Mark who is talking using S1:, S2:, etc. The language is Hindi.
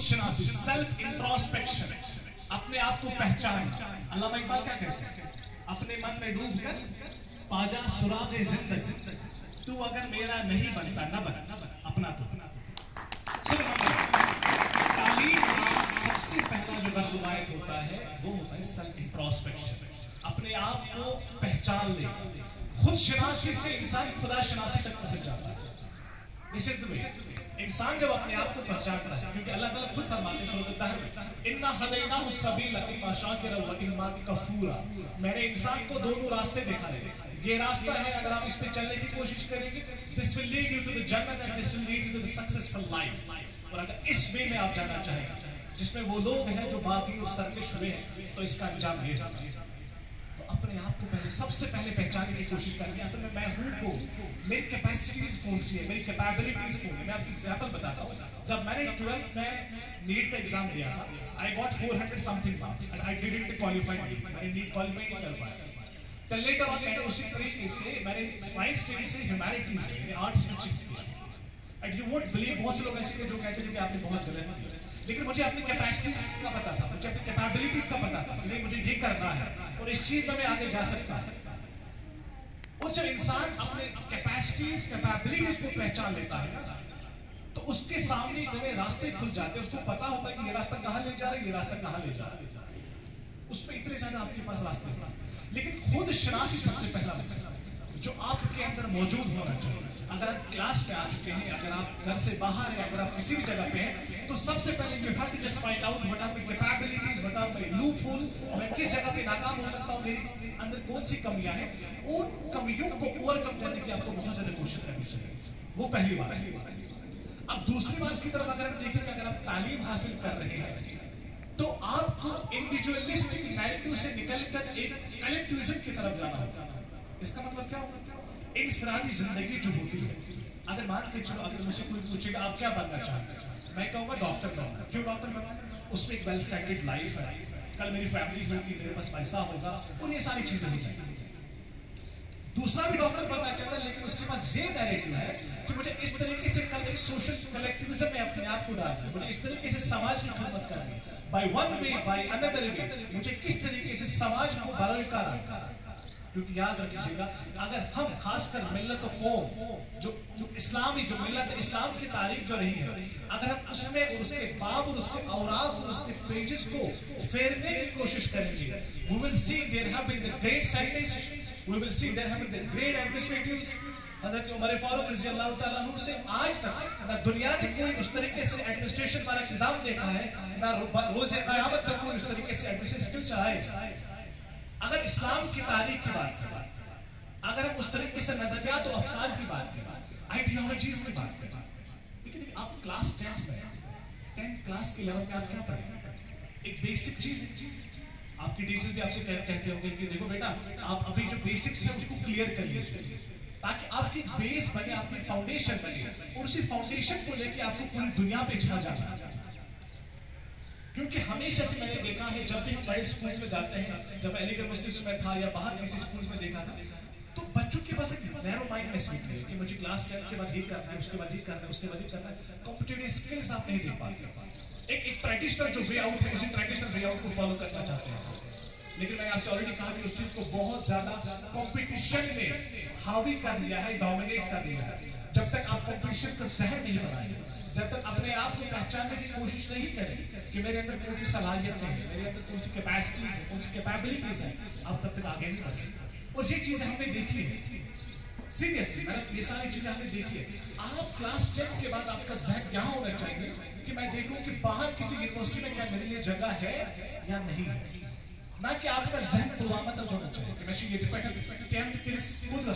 S1: खुद शनासी, सेल्फ इंट्रोस्पेक्शन, अपने आप को पहचान। अल्लामा इकबाल क्या कहते हैं? अपने मन में डूब कर पाजा सुरागे जिंदगी, तू अगर मेरा नहीं बनता न बना अपना तो। तालीम का सबसे पहला जो दर्ज होता है वो होता है सेल्फ इंट्रोस्पेक्शन, अपने आप को पहचान ले। खुद शनासी से इंसान खुदा शनासी तक पहुंच जाता है। इंसान जब अपने आप को पहचानता है, क्योंकि अल्लाह ताला खुद फरमाते हैं सूरह दहर में, इन्ना हदैनाहु सबीला इम्मा शाकिरा व इम्मा कफूरा, मैंने इंसान को दोनों रास्ते दिखाए। ये रास्ता है, अगर आप इस पे चलने की कोशिश करेंगे, this will lead you to the जन्नत and this will lead you to the successful life. और अगर इस वे में आप जाना चाहें जिसमें वो लोग हैं जो बाकी और सर्विस हुए हैं, तो इसका अंजाम ये जाना। तो अपने आप को पहले सबसे पहले पहचानने की कोशिश करेंगे, असल में मैं हूं कौन, मेरी कैपेसिटीज कौन सी है, मेरी कैपेबिलिटीज कौन है। मैं आपको एग्जांपल बताता हूं। जब मैंने 12th में नीट का एग्जाम दिया था, I got 400 something marks and I didn't qualify. मैंने नीट क्वालीफाई नहीं कर पाया। तो लेटर ऑन मैंने उसी तरीके से मैंने साइंस स्ट्रीम से ह्यूमैनिटीज में आर्ट्स में शिफ्ट किया। एंड यू वोंट बिलीव, बहुत से लोग ऐसे थे जो कहते थे कि आपने बहुत गलत किया, लेकिन मुझे अपनी कैपेसिटीज का पता था, मुझे अपनी कैपेबिलिटीज का पता था कि नहीं मुझे ये करना है और इस चीज में मैं आगे जा सकता हूं। और जब इंसान अपने कैपेसिटीज कैपेबिलिटीज को पहचान लेता है ना, तो उसके सामने नए रास्ते खुल जाते हैं। उसको पता होता है कि ये रास्ता कहां ले जा रहा है, ये रास्ता कहां ले जा रहा है। उसमें इतने ज्यादा आपके पास रास्ते, लेकिन खुद शनासी सबसे पहला मकसद जो आपके अंदर मौजूद होना चाहिए। अगर आप क्लास में आ चुके हैं, अगर आप घर से बाहर हैं, अगर आप किसी भी जगह पे हैं, तो सबसे पहले you have to just find out what are my capabilities, what are my loopholes, मैं किस जगह पे नाकाम हो सकता हूं, मेरे अंदर कौन सी कमियां हैं, और कमियों को ओवरकम करने की आपको बहुत ज्यादा कोशिश करनी चाहिए। वो पहली बात है। अब दूसरी बात की तरफ अगर हम देखें कि अगर आप तालीम हासिल कर रहे हैं, तो आपको इंडिविजुअलिस्टिक नैरेटिव से निकलकर एक कलेक्टिविज्म की तरफ जाना होगा। इसका मतलब क्या होगा? इनफरादी जिंदगी जो होती है, अगर मान के चलो, अगर मुझे कोई पूछेगा आप क्या बनना चाहते हैं, मैं कहूंगा डॉक्टर बनना। क्यों डॉक्टर बनना? उसमें एक वेल सेटल्ड लाइफ है, कल मेरी फैमिली होगी, मेरे पास पैसा होगा और ये सारी चीजें हो जाएंगी। दूसरा भी डॉक्टर बनना चाहता है, लेकिन उसके पास ये नैरेटिव है कि मुझे इस तरीके से कल एक सोशल कलेक्टिविज्म में अपने आप को डालना है, मुझे इस तरीके से समाज की खिदमत करनी है, by one way by another way, मुझे किस तरीके से समाज को बरकरार रखना है। क्योंकि याद रखिएगा, अगर हम खासकर मिल्लत कौम जो इस्लामी जो मिल्लत इस्लाम की तारीख जो रही है, अगर हम उसमें और उसके बाब और उसके औराक और उसके पेजेस को फेरने की कोशिश करेंगे, we will see there have been the great scientists, we will see there have been the great administrators। हज़रत उमर फारूक रज़ी अल्लाह तआला अन्हु से आज तक ना दुनिया ने कोई उस तरीके से एडमिनिस्ट्रेशन वाला निजाम देखा है, ना रोज़े क़यामत तक कोई उस तरीके से एडमिनिस्ट्रेशन स्किल चाहे। अगर इस्लाम की तारीख की बात करें, अगर हम उस तरीके से नजरियात और अफकार की बात करें, आइडियोलॉजीज की बात करें, देखिए आप क्लास 10th क्लास के लेवल में आप क्या पढ़ेंगे? एक बेसिक चीज आपकी टीचर भी आपसे कहते होंगे कि देखो बेटा, आप अभी जो बेसिक्स है उसको क्लियर कर लीजिए, ताकि आपकी बेस बने, आपकी फाउंडेशन बने, और उसी फाउंडेशन को लेके आपको पूरी दुनिया पे छा जाना। क्योंकि हमेशा से मैंने देखा है, जब भी हम बड़े स्कूल्स में जाते हैं, जब अलीगढ़ मुस्लिम में था या बाहर किसी स्कूल्स में देखा था, तो बच्चों के पास एक नैरो माइंडनेस है कि मुझे क्लास 10 के बाद ये करना है, उसके बाद ये करना है, उसके बाद ये करना है। कॉम्पिटिटिव स्किल्स आप नहीं देख पाते। एक ट्रेडिशनल जो वे आउट है, उसी ट्रेडिशनल वे आउट को फॉलो करना चाहते हैं। लेकिन मैंने आपसे ऑलरेडी कहा कि उस चीज को बहुत ज्यादा कंपटीशन में हावी कर लिया है, डोमिनेट कर लिया है। जब तक आप कंपटीशन का जहर नहीं बनाएंगे, जब तक अपने आप को पहचानने की कोशिश नहीं करें कि मेरे अंदर कौन सी सलाहियत है, मेरे अंदर कौन सी कैपेसिटीज है, कौन सी कैपेबिलिटीज है, आप तब तक आगे नहीं बढ़ सकते। और ये चीजें हमने देखी है, सीरियसली मैंने ये सारी चीजें हमने देखी है। आप क्लास 10 के बाद आपका जहन यहाँ होना चाहिए कि मैं देखूं कि बाहर किसी यूनिवर्सिटी में क्या मेरे लिए जगह है या नहीं है, ना कि आपका जहन पुलवामा तक होना चाहिए कि मैं ये 10th के स्कूल का